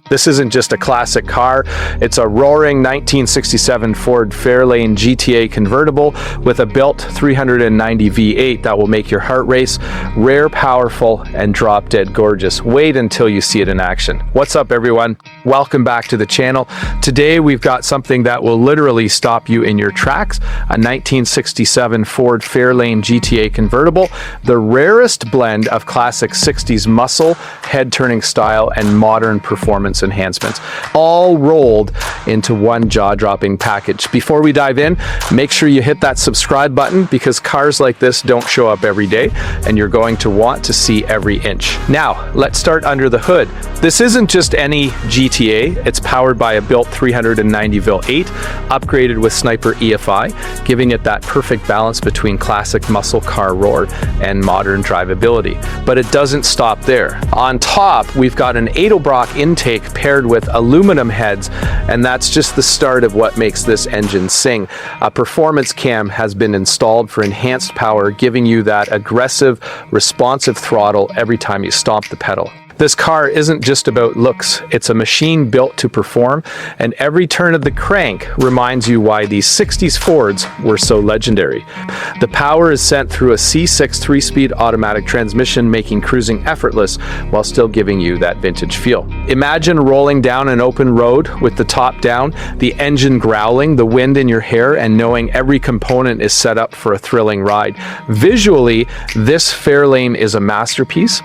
This isn't just a classic car, it's a roaring 1967 Ford Fairlane GTA Convertible with a built 390 V8 that will make your heart race. Rare, powerful, and drop-dead gorgeous. Wait until you see it in action. What's up, everyone? Welcome back to the channel. Today we've got something that will literally stop you in your tracks. A 1967 Ford Fairlane GTA Convertible, the rarest blend of classic 60s muscle, head-turning style, and modern performance enhancements, all rolled into one jaw-dropping package. Before we dive in, make sure you hit that subscribe button because cars like this don't show up every day and you're going to want to see every inch. Now, let's start under the hood. This isn't just any GTA, it's powered by a built 390 V8, upgraded with Sniper EFI, giving it that perfect balance between classic muscle car roar and modern drivability. But it doesn't stop there. On top, we've got an Edelbrock intake paired with aluminum heads, and that's just the start of what makes this engine sing. A performance cam has been installed for enhanced power, giving you that aggressive, responsive throttle every time you stomp the pedal. This car isn't just about looks, it's a machine built to perform, and every turn of the crank reminds you why these 60s Fords were so legendary. The power is sent through a C6 3-speed automatic transmission, making cruising effortless while still giving you that vintage feel. Imagine rolling down an open road with the top down, the engine growling, the wind in your hair, and knowing every component is set up for a thrilling ride. Visually, this Fairlane is a masterpiece.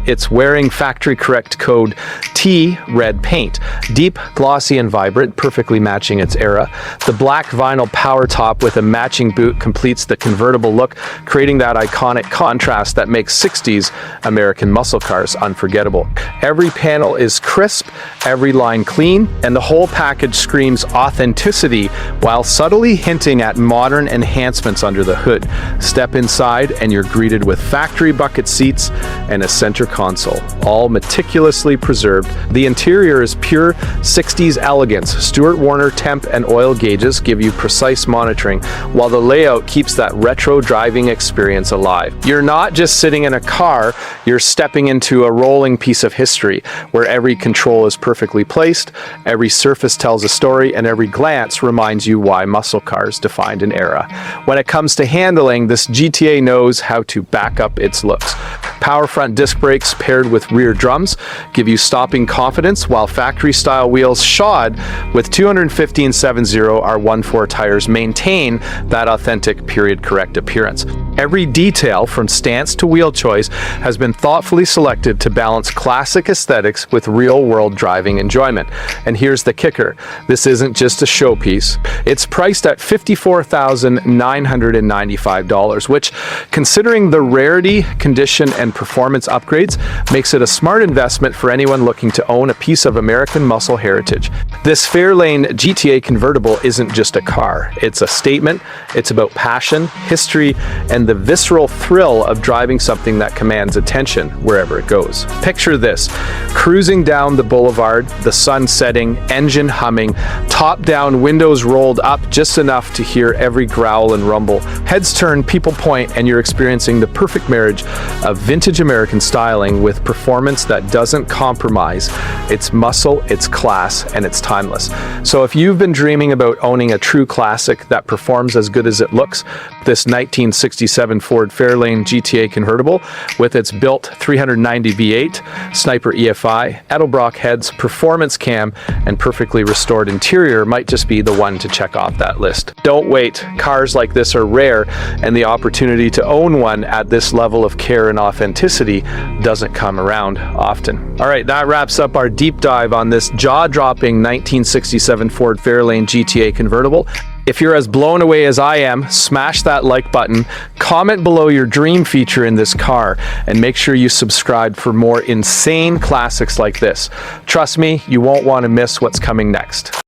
It's wearing factory correct code T red paint, deep, glossy, and vibrant, perfectly matching its era. The black vinyl power top with a matching boot completes the convertible look, creating that iconic contrast that makes 60s American muscle cars unforgettable. Every panel is crisp, every line clean, and the whole package screams authenticity while subtly hinting at modern enhancements under the hood. Step inside and you're greeted with factory bucket seats and a center console, all meticulously preserved. The interior is pure 60s elegance. Stewart Warner temp and oil gauges give you precise monitoring, while the layout keeps that retro driving experience alive. You're not just sitting in a car, you're stepping into a rolling piece of history, where every control is perfectly placed, every surface tells a story, and every glance reminds you why muscle cars defined an era. When it comes to handling, this GTA knows how to back up its looks. Power front disc brakes paired with rear drums give you stopping confidence, while factory-style wheels shod with 215 70 R14 tires maintain that authentic period-correct appearance. Every detail, from stance to wheel choice, has been thoughtfully selected to balance classic aesthetics with real-world driving enjoyment. And here's the kicker. This isn't just a showpiece. It's priced at $54,995, which, considering the rarity, condition, and performance upgrades, makes it a smart investment for anyone looking to own a piece of American muscle heritage. This Fairlane GTA Convertible isn't just a car. It's a statement. It's about passion, history, and the visceral thrill of driving something that commands attention wherever it goes. Picture this: cruising down the boulevard, the sun setting, engine humming, top down, windows rolled up just enough to hear every growl and rumble. Heads turn, people point, and you're experiencing the perfect marriage of vintage American styling with performance that doesn't compromise. It's muscle, it's class, and it's timeless. So if you've been dreaming about owning a true classic that performs as good as it looks, this 1967 Ford Fairlane GTA Convertible with its built 390 V8, Sniper EFI, Edelbrock heads, performance cam, and perfectly restored interior might just be the one to check off that list. Don't wait. Cars like this are rare, and the opportunity to own one at this level of care and authenticity doesn't come around often. All right, that wraps up our deep dive on this jaw-dropping 1967 Ford Fairlane GTA Convertible. If you're as blown away as I am, smash that like button, comment below your dream feature in this car, and make sure you subscribe for more insane classics like this. Trust me, you won't want to miss what's coming next.